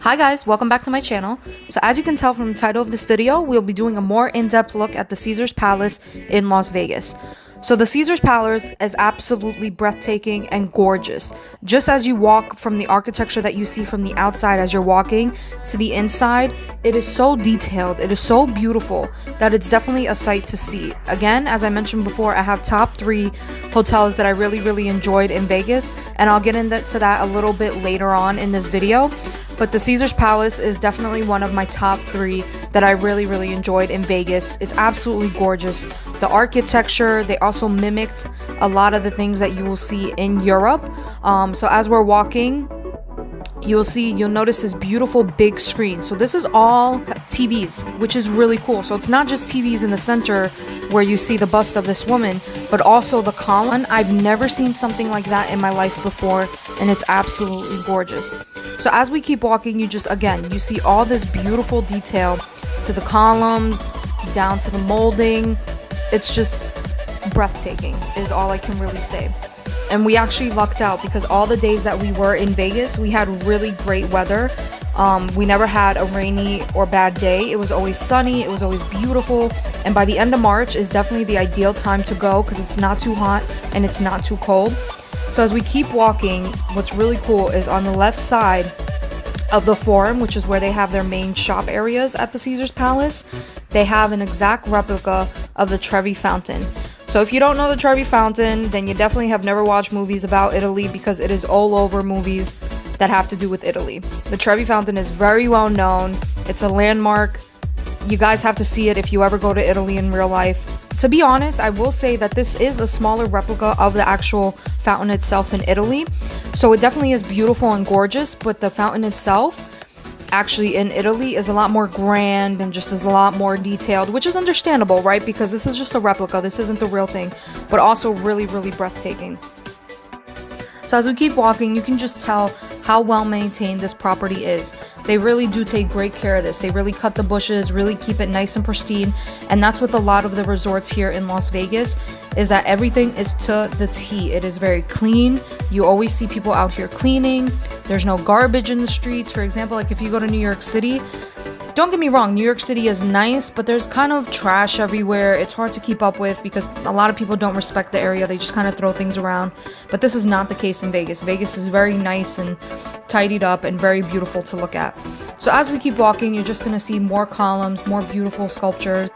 Hi guys, welcome back to my channel. So as you can tell from the title of this video, we'll be doing a more in-depth look at the Caesars Palace in Las Vegas. So the Caesars Palace is absolutely breathtaking and gorgeous. Just as you walk from the architecture that you see from the outside as you're walking to the inside, it is so detailed, it is so beautiful that it's definitely a sight to see. Again, as I mentioned before, I have top 3 hotels that I really enjoyed in Vegas, and I'll get into that a little bit later on in this video. But the Caesars Palace is definitely one of my top 3 that I really enjoyed in Vegas. It's absolutely gorgeous. The architecture, they also mimicked a lot of the things that you will see in Europe. So as we're walking, you'll notice this beautiful big screen. So this is all TVs, which is really cool. So it's not just TVs in the center where you see the bust of this woman, but also the column. I've never seen something like that in my life before, and it's absolutely gorgeous. So as we keep walking, you see all this beautiful detail to the columns, down to the molding. It's just breathtaking is all I can really say. And we actually lucked out because all the days that we were in Vegas, we had really great weather. We never had a rainy or bad day. It was always sunny, it was always beautiful. And by the end of March is definitely the ideal time to go because it's not too hot and it's not too cold. So as we keep walking, what's really cool is on the left side of the Forum, which is where they have their main shop areas at the Caesars Palace, they have an exact replica of the Trevi Fountain. So if you don't know the Trevi Fountain, then you definitely have never watched movies about Italy because it is all over movies that have to do with Italy. The Trevi Fountain is very well known. It's a landmark. You guys have to see it if you ever go to Italy in real life. To be honest, I will say that this is a smaller replica of the actual fountain itself in Italy. So it definitely is beautiful and gorgeous, but the fountain itself actually in Italy is a lot more grand and just is a lot more detailed, which is understandable, right? Because this is just a replica, this isn't the real thing, but also really breathtaking. So as we keep walking, you can just tell how well maintained this property is. They really do take great care of this. They really cut the bushes, really keep it nice and pristine. And that's with a lot of the resorts here in Las Vegas, is that everything is to the T. It is very clean. You always see people out here cleaning. There's no garbage in the streets. For example, like if you go to New York City, don't get me wrong, New York City is nice, but there's kind of trash everywhere. It's hard to keep up with because a lot of people don't respect the area. They just kind of throw things around. But this is not the case in Vegas. Vegas is very nice and tidied up and very beautiful to look at. So as we keep walking, you're just going to see more columns, more beautiful sculptures.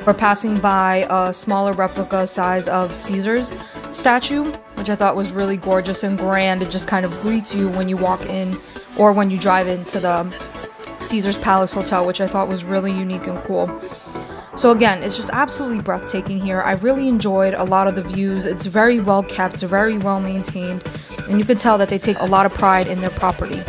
We're passing by a smaller replica size of Caesar's statue, which I thought was really gorgeous and grand. It just kind of greets you when you walk in or when you drive into the Caesar's Palace Hotel, which I thought was really unique and cool. So again, it's just absolutely breathtaking here. I really enjoyed a lot of the views. It's very well kept, very well maintained, and you can tell that they take a lot of pride in their property.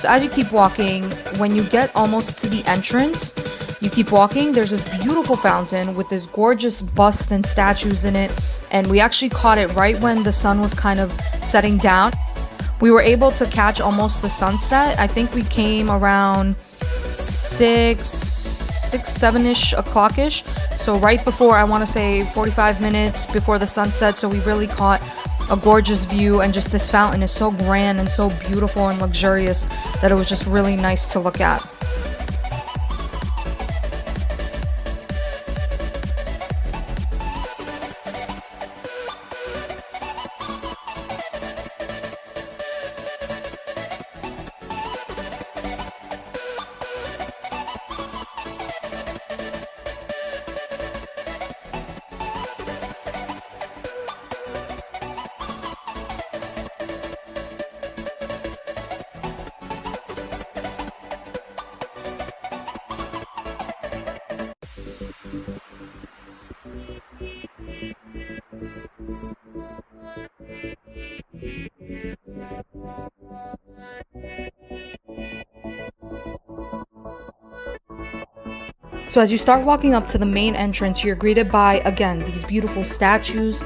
So as you keep walking, when you get almost to the entrance, you keep walking, there's this beautiful fountain with this gorgeous bust and statues in it, and we actually caught it right when the sun was kind of setting down. We were able to catch almost the sunset. I think we came around 7-ish o'clock-ish, so right before, I want to say 45 minutes before the sunset, so we really caught a gorgeous view, and just this fountain is so grand and so beautiful and luxurious that it was just really nice to look at. So as you start walking up to the main entrance, you're greeted by, again, these beautiful statues,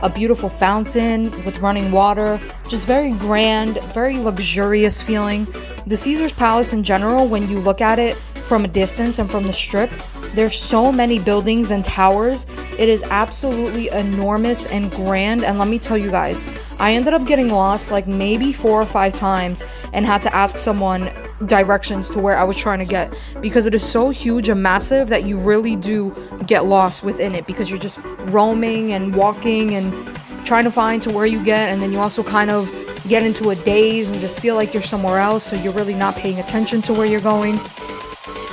a beautiful fountain with running water, just very grand, very luxurious feeling. The Caesars Palace in general, when you look at it from a distance and from the strip, There's so many buildings and towers. It is absolutely enormous and grand. And let me tell you guys, I ended up getting lost like maybe 4 or 5 times and had to ask someone directions to where I was trying to get, because it is so huge and massive that you really do get lost within it, because you're just roaming and walking and trying to find to where you get, and then you also kind of get into a daze and just feel like you're somewhere else, so you're really not paying attention to where you're going.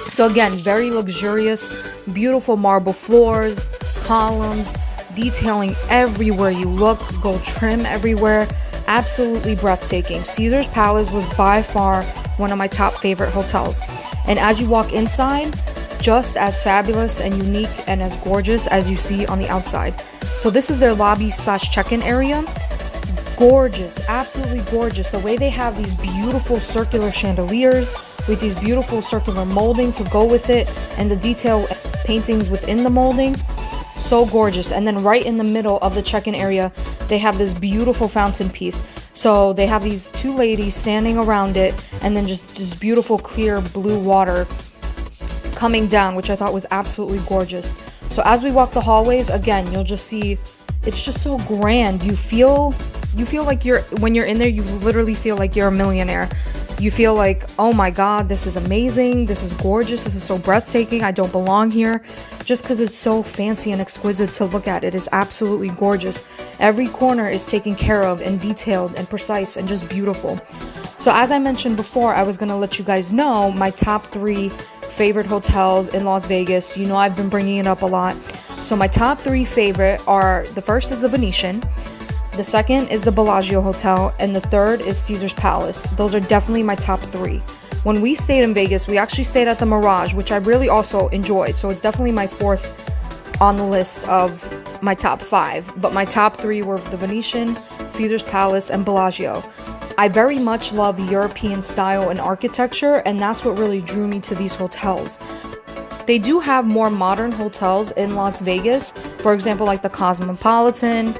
So again, very luxurious, beautiful marble floors, columns, detailing everywhere you look, gold trim everywhere, absolutely breathtaking. Caesar's Palace was by far one of my top favorite hotels. And as you walk inside, just as fabulous and unique and as gorgeous as you see on the outside. So this is their lobby / check-in area. Gorgeous, absolutely gorgeous. The way they have these beautiful circular chandeliers with these beautiful circular molding to go with it, and the detail paintings within the molding, so gorgeous. And then right in the middle of the check-in area, they have this beautiful fountain piece. So they have these 2 ladies standing around it, and then just beautiful clear blue water coming down, which I thought was absolutely gorgeous. So as we walk the hallways, again, you'll just see, it's just so grand. You feel like when you're in there, you literally feel like you're a millionaire. You feel like, oh my God, this is amazing. This is gorgeous. This is so breathtaking. I don't belong here. Just because it's so fancy and exquisite to look at. It is absolutely gorgeous. Every corner is taken care of and detailed and precise and just beautiful. So as I mentioned before, I was going to let you guys know my top 3 favorite hotels in Las Vegas. You know, I've been bringing it up a lot. So my top 3 favorite are, the first is the Venetian. The second is the Bellagio Hotel, and the third is Caesar's Palace. Those are definitely my top 3. When we stayed in Vegas, we actually stayed at the Mirage, which I really also enjoyed. So it's definitely my 4th on the list of my top 5. But my top 3 were the Venetian, Caesar's Palace, and Bellagio. I very much love European style and architecture, and that's what really drew me to these hotels. They do have more modern hotels in Las Vegas. For example, like the Cosmopolitan,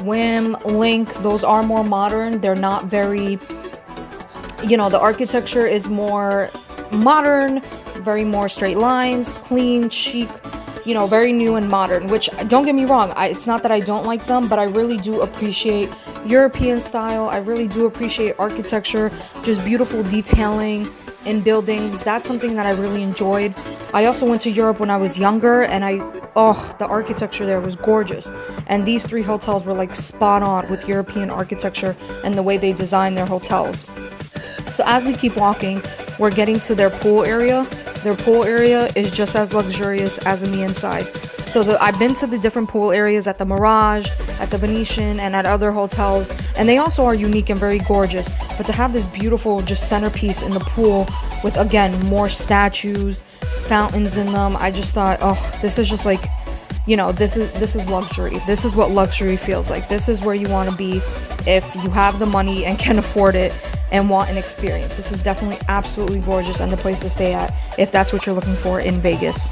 Whim, Link, those are more modern. They're not very, the architecture is more modern, very more straight lines, clean, chic, very new and modern, which, don't get me wrong, it's not that I don't like them, but I really do appreciate European style. I really do appreciate architecture, just beautiful detailing in buildings. That's something that I really enjoyed. I also went to Europe when I was younger, and the architecture there was gorgeous. And these 3 hotels were like spot on with European architecture and the way they design their hotels. So as we keep walking, we're getting to their pool area. Their pool area is just as luxurious as in the inside. So I've been to the different pool areas at the Mirage, at the Venetian, and at other hotels, and they also are unique and very gorgeous. But to have this beautiful just centerpiece in the pool with, again, more statues, fountains in them, I just thought, this is just like, this is luxury. This is what luxury feels like. This is where you want to be if you have the money and can afford it and want an experience. This is definitely absolutely gorgeous and the place to stay at if that's what you're looking for in Vegas.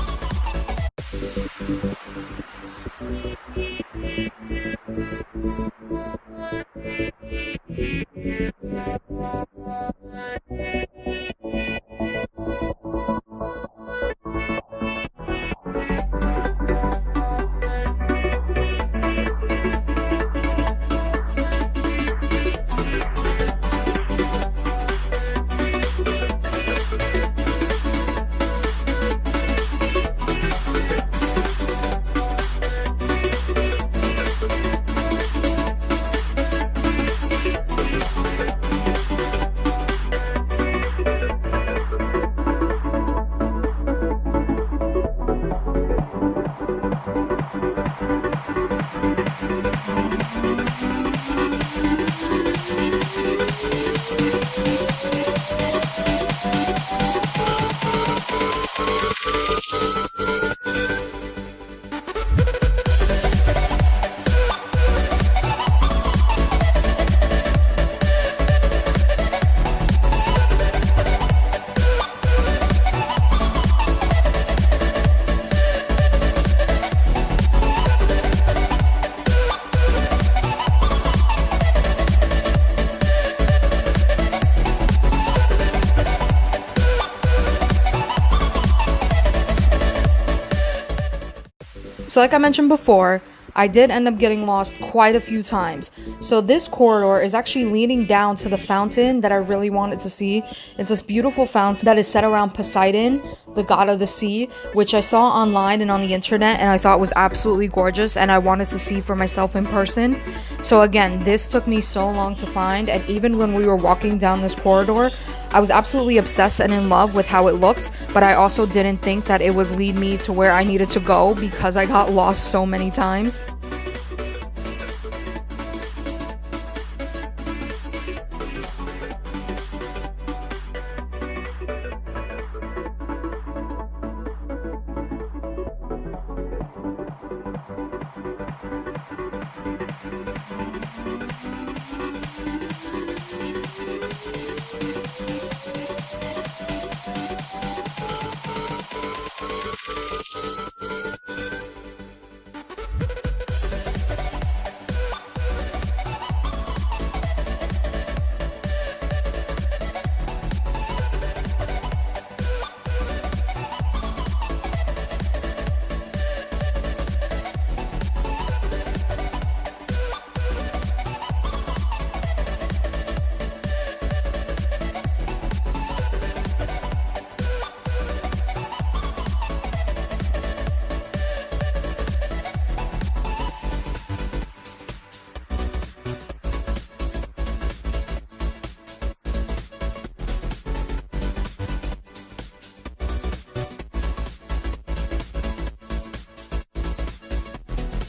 So like I mentioned before, I did end up getting lost quite a few times. So this corridor is actually leading down to the fountain that I really wanted to see. It's this beautiful fountain that is set around Poseidon, the god of the sea, which I saw online and on the internet and I thought was absolutely gorgeous and I wanted to see for myself in person. So again, this took me so long to find, and even when we were walking down this corridor, I was absolutely obsessed and in love with how it looked, but I also didn't think that it would lead me to where I needed to go because I got lost so many times.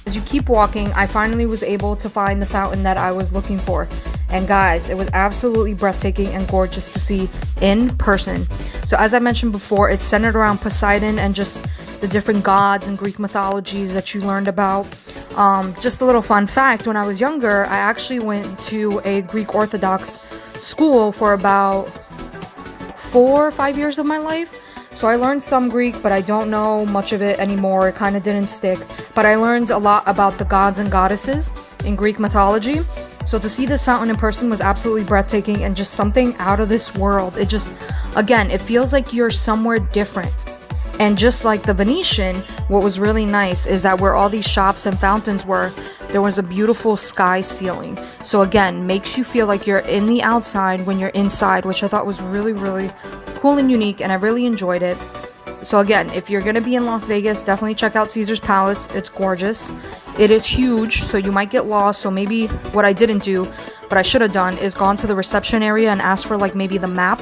As you keep walking, I finally was able to find the fountain that I was looking for. And guys, it was absolutely breathtaking and gorgeous to see in person. So as I mentioned before, it's centered around Poseidon and just the different gods and Greek mythologies that you learned about. Just a little fun fact, when I was younger, I actually went to a Greek Orthodox school for about 4 or 5 years of my life. So I learned some Greek, but I don't know much of it anymore. It kind of didn't stick. But I learned a lot about the gods and goddesses in Greek mythology. So to see this fountain in person was absolutely breathtaking and just something out of this world. It just, again, it feels like you're somewhere different. And just like the Venetian, what was really nice is that where all these shops and fountains were, there was a beautiful sky ceiling. So again, makes you feel like you're in the outside when you're inside, which I thought was really, really cool and unique, and I really enjoyed it. So again, if you're gonna be in Las Vegas, definitely check out Caesar's Palace. It's gorgeous. It is huge, so you might get lost. So maybe what I didn't do, but I should have done, is gone to the reception area and asked for like maybe the map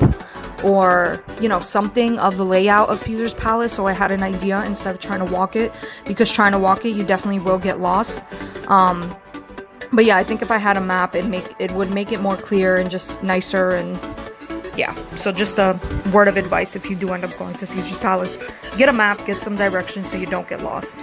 or, you know, something of the layout of Caesar's Palace, so I had an idea instead of trying to walk it, because trying to walk it, you definitely will get lost. But yeah, I think if I had a map, it would make it more clear and just nicer. And yeah, so just a word of advice if you do end up going to Caesar's Palace, get a map, get some directions so you don't get lost.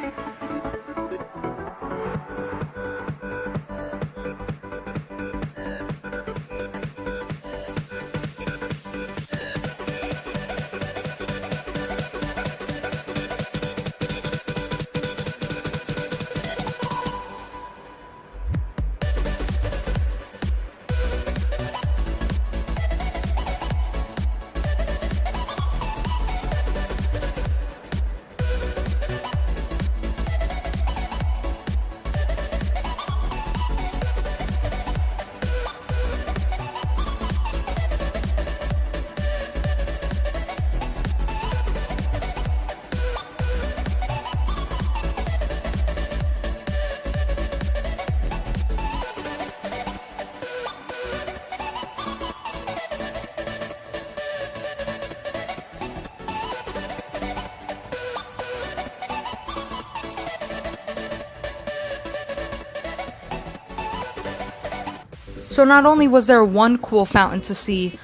So not only was there one cool fountain to see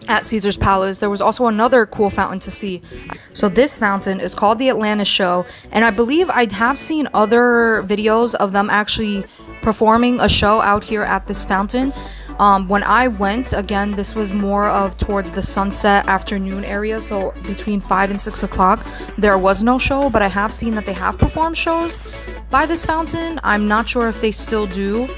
at Caesar's Palace, there was also another cool fountain to see. So this fountain is called the Atlantis show, and I believe I have seen other videos of them actually performing a show out here at this fountain. When I went, again, this was more of towards the sunset afternoon area, so between 5 and 6 o'clock. There was no show, but I have seen that they have performed shows by this fountain. I'm not sure if they still do.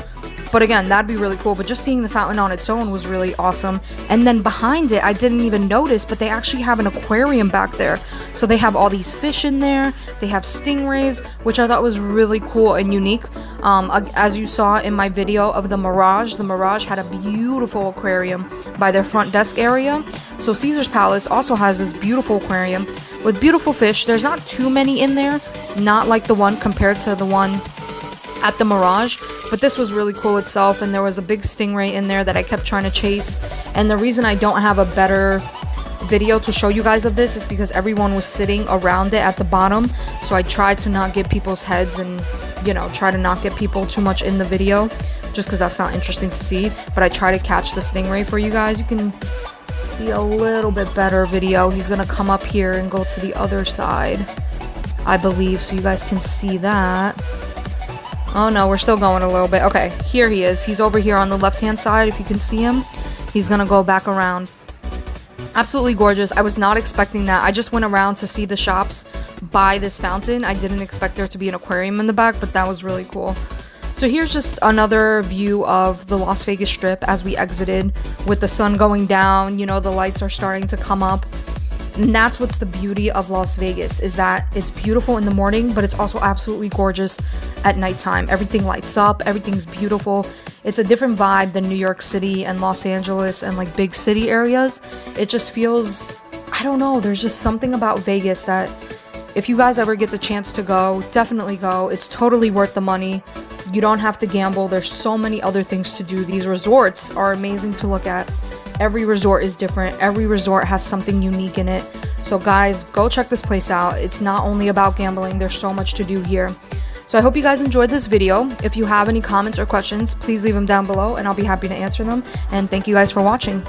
But again, that'd be really cool. But just seeing the fountain on its own was really awesome. And then behind it, I didn't even notice, but they actually have an aquarium back there. So they have all these fish in there. They have stingrays, which I thought was really cool and unique. As you saw in my video of the Mirage had a beautiful aquarium by their front desk area. So Caesar's Palace also has this beautiful aquarium with beautiful fish. There's not too many in there, not like the one compared to the one at the Mirage, but this was really cool itself. And there was a big stingray in there that I kept trying to chase. And the reason I don't have a better video to show you guys of this is because everyone was sitting around it at the bottom, so I tried to not get people's heads and, you know, try to not get people too much in the video, just because that's not interesting to see. But I try to catch the stingray for you guys. You can see a little bit better video. He's gonna come up here and go to the other side, I believe, so you guys can see that. Oh no, we're still going a little bit. Okay, here he is. He's over here on the left hand side, if you can see him. He's gonna go back around. Absolutely gorgeous. I was not expecting that. I just went around to see the shops by this fountain. I didn't expect there to be an aquarium in the back, but that was really cool. So here's just another view of the Las Vegas Strip as we exited, with the sun going down. You know, the lights are starting to come up. And that's what's the beauty of Las Vegas, is that it's beautiful in the morning, but it's also absolutely gorgeous at nighttime. Everything lights up, everything's beautiful. It's a different vibe than New York City and Los Angeles and like big city areas. It just feels, I don't know, there's just something about Vegas that if you guys ever get the chance to go, definitely go. It's totally worth the money. You don't have to gamble. There's so many other things to do. These resorts are amazing to look at. Every resort is different. Every resort has something unique in it. So guys, go check this place out. It's not only about gambling. There's so much to do here. So I hope you guys enjoyed this video. If you have any comments or questions, please leave them down below and I'll be happy to answer them. And thank you guys for watching.